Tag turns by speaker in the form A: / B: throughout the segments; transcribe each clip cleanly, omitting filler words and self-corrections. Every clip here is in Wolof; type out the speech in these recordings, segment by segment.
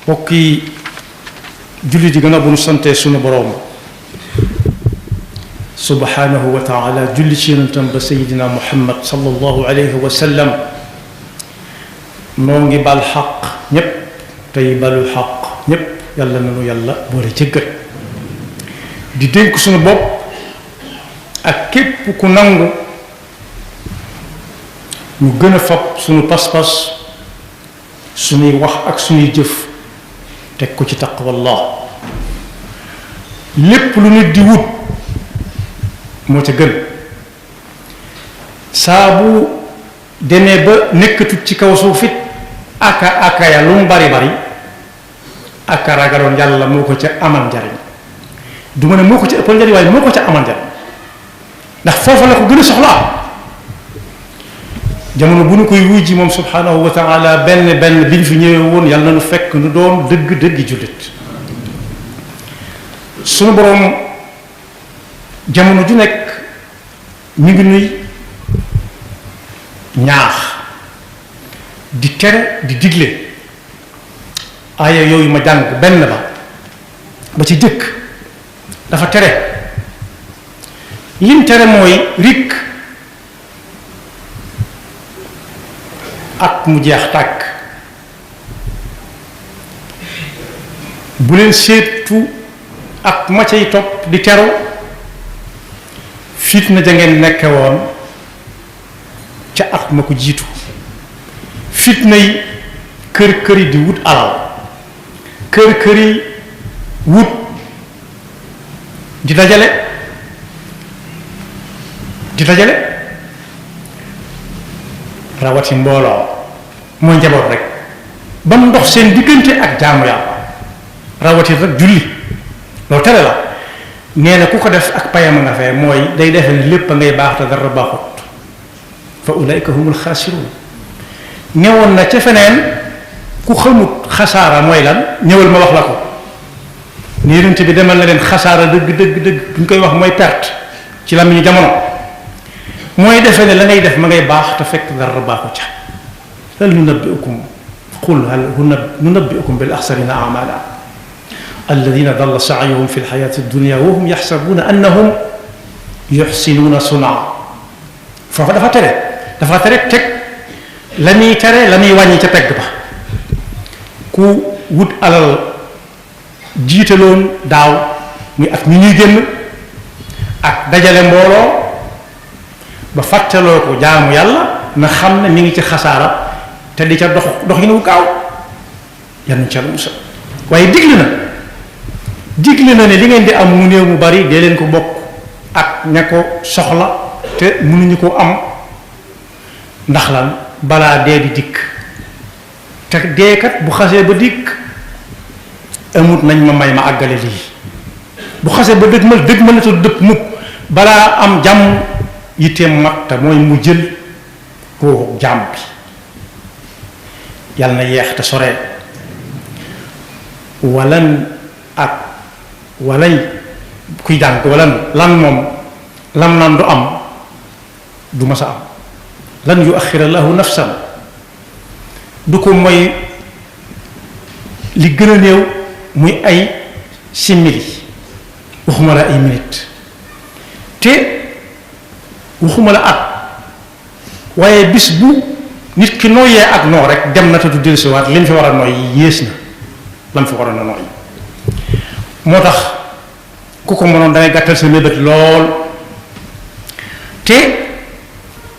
A: bokki jullit yi gën a bu nu sante sunu boroom subhanahu wa taala julli ci yonentam ba sayidina muhammad sallallahu alayhi wa sallam noo ngi bal xaq ñépp tey balu xaq ñépp yàlla nanu yàlla boole jëggal di dénk sunu bopp ak képp ku nangu ñu gën a fab sunu pas-pas sunuy wax ak sunuy jëf teg ko ci taqwallah lépp lu nit di wut moo ca gën saa bu demee ba nekkatut ci kaw suuf it aka ya lu mu bari bari aka ragaloon yàlla moo ko ca amal njariñ du ma ne moo ko ca ëppal njariñ waaye moo ko ca amal njariñ ndax foofa la ko gën a soxlaa jamono bu ñu koy wuy ji moom subhanahu wa taala benn bi ñu fi ñëwee woon yàlla na nu fekk nu doon dëgg jullit sunu boroom jamono ju nekk ñu ngi nuy ñaax di tere di digle aaya yooyu ma jàng benn ba ci jëkk dafa tere lim tere mooy rikk ak mu jeex tàkk bu leen seetu ak ma cay topp di teru fitna ja ngeen nekke woon ca at ma ko jiitu fitna yi kër yi di wut alal kër yi wut di dajale rawati mbooloo mooy njaboot rek ba mu ndox seen diggante ak jaamu yàlla rawati rek julli loolu tere la nee na ku ko def ak payama nga fee mooy day defe ne lépp a ngay baax te dara baaxut fa ulaika humul xaasiruun newoon na ca feneen ku xamut xasaara mooy lan ñëwal ma wax la ko ni yonent bi demal na leen xasaara dëgg bu ñu koy wax mooy perte ci làmmiñu jamono mooy defe ne la ngay def ma ngay baax te fekk dara baaxu ca hal nunabbi'ukum qul hal nunabbi'ukum bil axsarina a'maala alladina dalla sa'yuhum fi lxayaati dunya wa hum yaxsabuuna annahum yuxsinuuna sunaa foofa dafa tere teg la muy tere la muy wàññi ca pegg ba ku wut alal jiitaloon daaw muy at mi ñuy génn ak dajale mbooloo ba fàttaloo ko jaamu yàlla na xam ne mi ngi ci xasaara te di ca dox yi nu gaaw yal nañu ca la musal waaye digle na ne li ngeen di am mu néew mu bari dee leen ko bokk ak ña ko soxla te mënuñu ko am ndax lan balaa dee di dikk te deekat bu xasee ba dikk amut nañ ma may ma àggale lii bu xasee ba dëgmal na te dëpp mukk balaa am jàmm yitteem mag te mooy mu jël koo jàmm bi yàlla na yeex te soree walan kuy jàng lan moom lam naan du am du masa am lan yu axira lahu nafsan du ko mooy li gën a néew muy ay simili waxuma la ay minute te waxuma la at waaye bis bu nit ki nooyee ak noo rek dem na te du dellusiwaat li mu fi war a nooy yées na la mu fi waroon a nooy moo tax ku ko mënoon dangay gàttal sa mébét lool te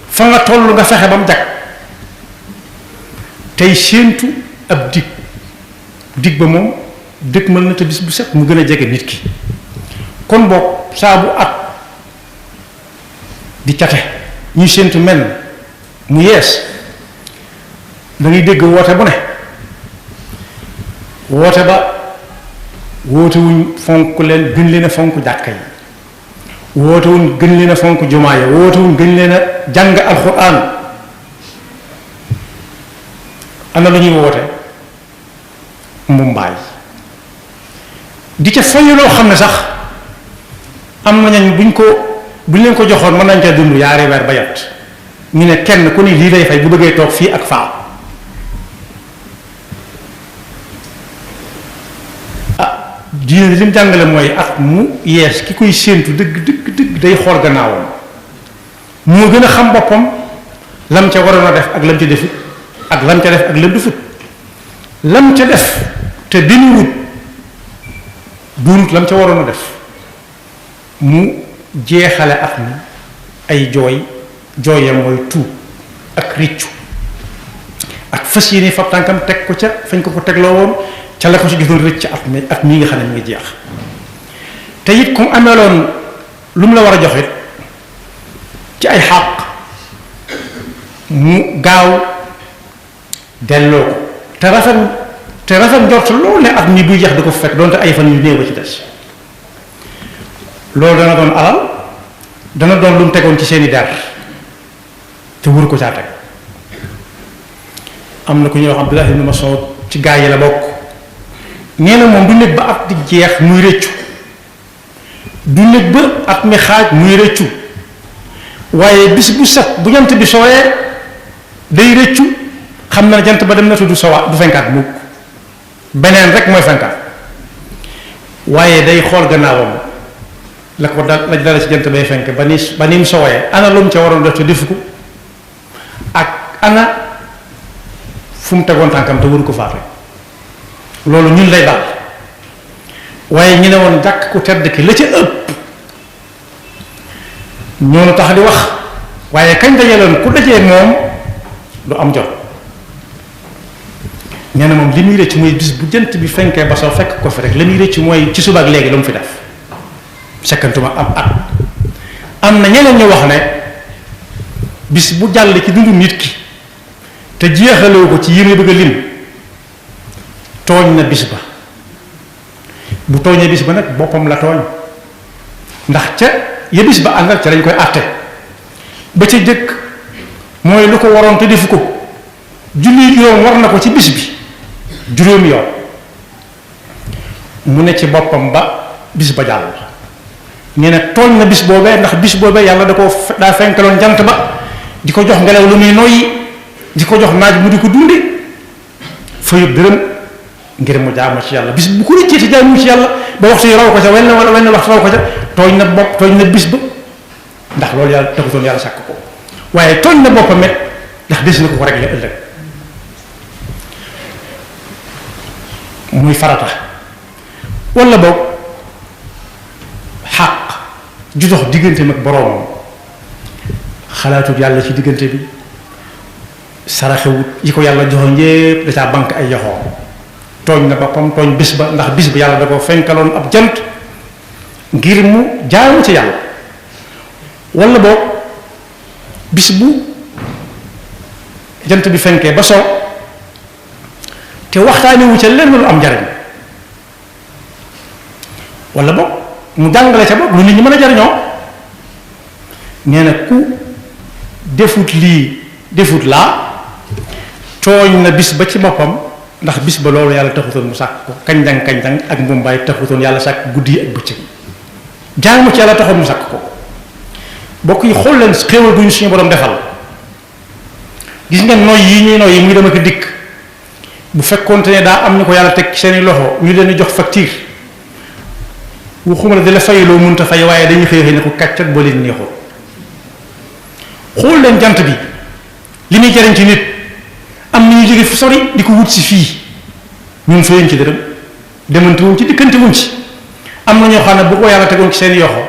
A: fa nga toll nga fexe ba mu jag tey séentu ab dig ba moom dëkk mën na te bis bu set mu gën a jege nit ki kon boog saa bu at di cate ñuy séentu mel mu yees da ngay dégg woote bu ne woote ba woote wuñ fonk leen gën leen a fonk jàkka yi woote wuñ gën leen a fonk jumaa yi woote wuñ gën leen a jàng alxuraan ana lu ñuy woote mbumbaay di ca fayu loo xam ne sax am na ñañ buñ leen ko joxoon mën nañ ca dund yaari weer ba yat ñu ne kenn ku ni lii lay fay bu bëggee toog fii ak faa diine li mu jàngale mooy at mu yees ki koy séentu dëgg day xool gannaawam moo gën a xam boppam lam ca waroon a def ak lam ca defut ak lam ca def ak lam defut lam ca def te dinu wut lam ca waroon a def mu jeexale at mi ay jooyam mooy tuub ak riccu ak fas yéene fab tànkam teg ko ca fañ ko tegloo woon ca la ko ci gisoon rëcc ca at mii nga xam ne mi ngi jeex te it comme ameeloon lu mu la war a joxe ci ay xàq mu gaaw delloo ko te rafet njort loolu ne at mi buy jeex da ko fekk doonte ay fan yu néew ba ci des loolu dana doon alal dana doon lu mu tegoon ci seeni der te wuru ko caa teg am na ku ñuy wax Abdullah ibn Mas'ud ci gaa yi la bokk nee na moom du nekk ba at di jeex muy rëccu du nekk ba at mi xaaj muy rëccu waaye bis bu set bu jant bi sooyee day rëccu xam na jant ba dem na tudd sowaat du fenkaat mukk beneen rek mooy fenkaat waaye day xool gannaawam la ko dal la dala ci jant bay fenk ba ni mu sooyee ana lu mu ca waroon def te defu ko ak ana fu mu tegoon tànkam te waru ko faate loolu ñun lay dal waaye ñu ne woon jàkk ku tedd ki la ca ëpp ñoonu tax di wax waaye kañ dajaloon ku dajee moom du am jot nee na moom li muy rëcc mooy bis bu jant bi fenkee ba soo fekk ko fi rek li muy rëcc mooy ci suba ak léegi lu mu fi def sekkantuma am at am na ñeneen ñu wax ne bis bu jàll ci dundu nit ki te jeexaloo ko ci yéen bëgg a lim tooñ na bis ba bu tooñee bis ba nag boppam la tooñ ndax ca ya bis ba àndal ca lañ koy àtte ba ca jëkk mooy lu ko waroon te defu ko julli yoon war na ko ci bis bi juróomi yoon mu ne ci boppam ba bis ba jàll nee na tooñ na bis boobee ndax bis boobee yàlla daa fenkaloon jant ba di ko jox ngelaw lu muy noyyi di ko jox naaj mu di ko dunde fayut dërëm ngir mu jaamu ci yàlla bis bu ko rëccee ci jaamu ci yàlla ba waxtu yi raw ko ca wenn waxtu raw ko ca tooñ na bopp tooñ na bis ba ndax loolu yàlla taxutoon yàlla sàkk ko waaye tooñ na boppam it ndax des na ko régler ëllëg muy farata wala boog xàq ju dox diggante mag boroomam xalaatut yàlla ci diggante bi saraxewut yi ko yàlla joxoon yépp da caa banque ay yoxoom tooñ na boppam tooñ bis ba ndax bis ba yàlla da ko fenkaloon ab jant ngir mu jaamu ci yàlla wala boog bis bu jant bi fenkee ba soo te waxtaanewu ca lenn lu am njariñ wala boog mu jàngale ca boog lu nit ñi mën a jariñoo nee na ku defut lii defut laa tooñ na bis ba ci boppam ndax bis ba loolu yàlla taxutoon mu sàkk ko kañ-dang ak mbumbaay taxutoon yàlla sàkk guddi yi ak bëccëg jaamu ci yàlla taxoon mu sàkk ko bokk yi xool leen xéewal bu ñu suñu borom defal gis ngeen noy yi ñuy noy yi muy dem ak dikk bu fekkoonte ne daa am ñu ko yàlla teg seeni loxo ñu leen di jox facture waxuma la di la fay loo mënta fay waaye dañuy xëy ne ko kàccat boo leen neexoo xool leen jant bi li muy jariñ ci nit am na ñu jóge fu sori di ko wut si fii ñun fayuñ ci dërëm demante wuñ ci dikkante wuñ ci am na ñoo xam ne bu ko yàlla tegoon ci seen yoxo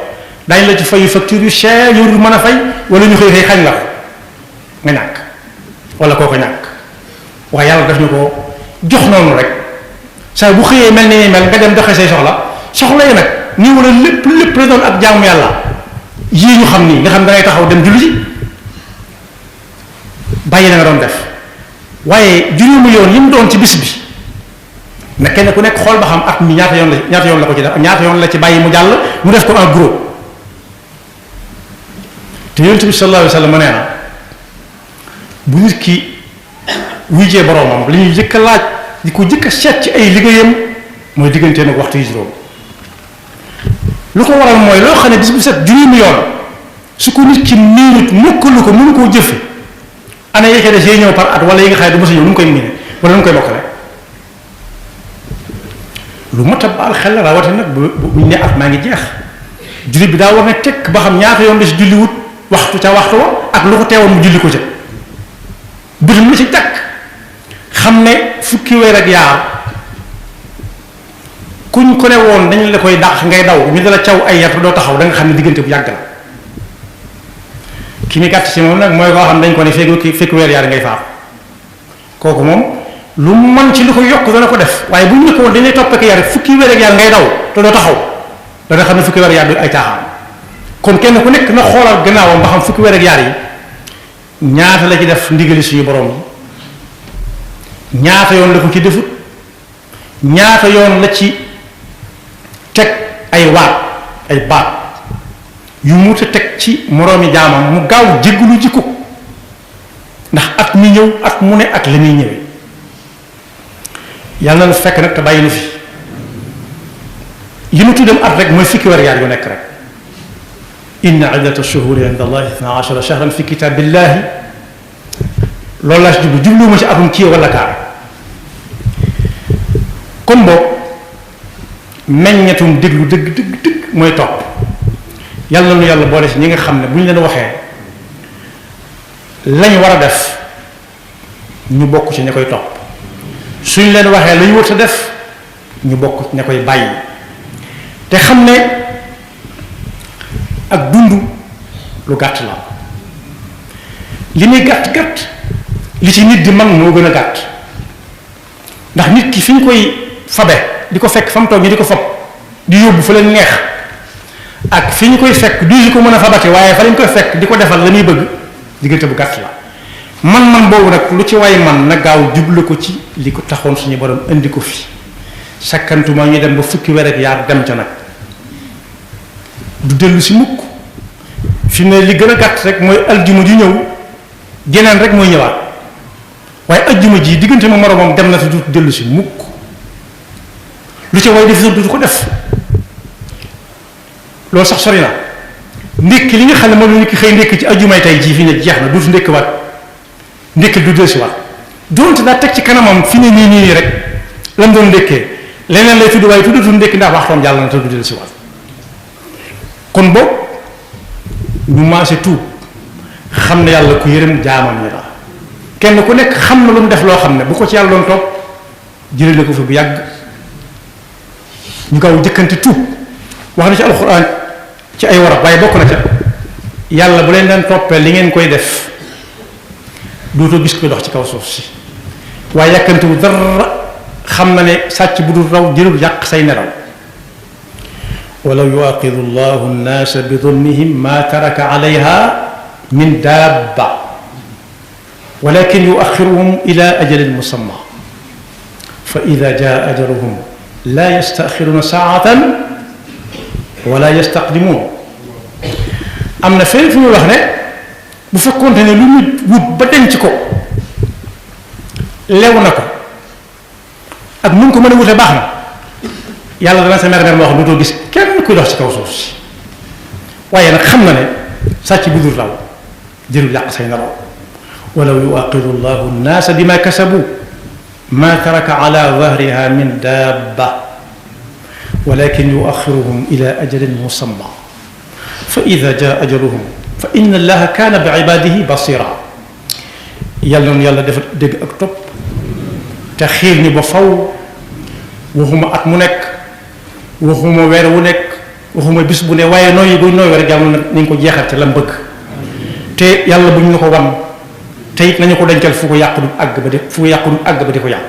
A: dañ la ci fayu facture yu cher yow du mën a fay wala ñu xëy xañ la ko nga ñàkk wala koo ko ñàkk waaye yàlla daf ñu ko jox noonu rek saa bu xëyee mel ni mel nga dem doxee say soxla yi nag nii wala lépp la doon ak jaamu yàlla yii ñu xam nii nga xam da ngay taxaw dem julli ji bàyyi na nga doon def waaye juróomi yoon yi mu doon ci bis bi na kenn ku nekk xool ba xam at mi ñaata yoon la ko ci def ñaata yoon la ci bàyyi mu jàll mu def ko en gros te yonent bi sallallahu alayhi wa sallam nee na bu nit ki wujjee boroomam li ñuy jëkk a laaj di ko jëkk a seet ci ay liggéeyam mooy diggante nag waxtu yi juróom lu ko waral mooy loo xam ne bis bu set juróomi yoon su ko nit ki miinut mokkalu ko mënu koo jëfe ana yéexee des yooyu ñëw par at wala yi nga xam ne du mos a ñëw nu mu koy miine wala nu mu koy mokkale lu mot a baal xel rawati nag bu ne at maa ngi jeex jullit bi daa war ne tekk ba xam ñaata yoon la si julli wut waxtu ca waxtu wa ak lu ko teewoon mu julli ko ca bëtum la ci jàkk xam ne fukki weer ak yaar kuñ ko ne woon dañ la koy dàq ngay daw ñu dala caw ay yar doo taxaw da nga xam ne diggante bu yàgg la ki mi gàtt si moom nag mooy koo xam dañ ko ne fekk weer yaar ngay faam kooku moom lu mën ci lu ko yokk dana ko def waaye bu ñu ne ko woon dañuy topp ak yar fukki weer ak yaar ngay daw te doo taxaw dana xam ne fukki weer ak yaar du ay caaxaan kon kenn ku nekk na xoolal gannaawam ba xam fukki weer ak yaar yi ñaata la ci def ndigali suñu borom yi ñaata yoon la ko ci defut ñaata yoon la ci teg ay waat ay baat yu mu ta teg ci moroomi jaamam mu gaaw jéggulu ji ko ndax at mi ñëw at mu ne ak la muy ñëwee yàlla na fekk nag te bàyyi nu fi li ma tuddam at rek mooy fukki weer yaar yu nekk rek inna iddata shuhuri inda allahi 12 shahran fi kitabillahi loolu laa si jubluwuma ci atum kii wala kaar kon boog meññetum déglu dëgg mooy topp yàlla nu yàlla boole si ñi nga xam ne bu ñu leen waxee lañ war a def ñu bokk ci ña koy topp suñ leen waxee lañ wër sa def ñu bokk ña koy bàyyi te xam ne ak dund lu gàtt la li muy gàtt li ci nit di man moo gën a gàtt ndax nit ki fi ñu koy fabe di ko fekk fa mu toog ñi di ko fab di yóbbu fa leen neex ak fi ñu koy fekk du ko mën a fabate waaye fa lañ koy fekk di ko defal la muy bëgg diggante bu gàtt la man boobu nag lu ci waay man na gaaw jublu ko ci li ko taxoon suñu borom indi ko fi sakkantuma ñu dem ba fukki weer ak yaar dem ca nag du dellu si mukk fi ne li gën a gàtt rek mooy aljuma ji ñëw geneen rek mooy ñëwaat waaye aljuma ji diggante ma moromam dem na fi du dellu si mukk lu ci way def du ko def loolu sax sori na ndékki li nga xam ne moom la nit ki xëy ndékki ci aljumay tey jii fi ne jeex na duutu ndékkiwaat ndékki du dellu si waat donte daa teg ci kanamam fi ne nii rek lam doon ndékkee leneen lay tudd waaye tuddatu ndékki ndax waxtoom jàll na te du dellu si waat kon boog ñu maase tuub xam ne yàlla ku yërëm jaamam ñi la kenn ku nekk xam na lu mu def loo xam ne bu ko ci yàlla doon topp jëlee na ko fi bu yàgg ñu gaaw jëkkante tuub wax na ci alxuraan ci ay warab waaye bokk na ca yàlla bu leen daan toppee li ngeen koy def dootoo gis koy dox ci kaw suuf si waaye yàkkantewu dara xam na ne sàcc bu dul raw jërul yàq say nelaw walaw yuaqidu llahu nnaasa bi zulmihim ma taraka alayha min dabba walakin yuaxiruhum ila ajalin musamma fa ida jaa ajaluhum la yastaxiruna saatan wala yastaqdimun am na feneen fu muy wax ne bu fekkoonte ne lu nit wut ba denc ko lew na ko ak nu mu ko mën a wute baax na yàlla dana sa mer moo xam ne dootoo gis kenn kuy dox ci kaw suuf si waaye nag xam na ne sàcc bu dul raw jërul yàq say nelaw walaw yuaqidu llahu nnaasa bima kasabu ma taraka ala dahriha min dabba walakin yuaxiruhum ila ajalin musamma fa ida jaa ajaluhum fa inna allaha kaana bi ibadihi basira yàlla noonu yàlla dafa dégg ak topp te xiir ni ba faw waxuma at mu nekk waxuma weer wu nekk waxuma bis bu ne waaye nooyi buy nooy rek yàlla nañ ko jeexal ca lam bëgg te yàlla bu ñu la ko wan te it nañu ko dencal fu ko yàq du àgg ba di fu ko yàq du àgg ba di ko yàq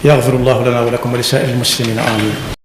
A: yaxfirullahu lana wa lakum wa li saa'iril muslimina amin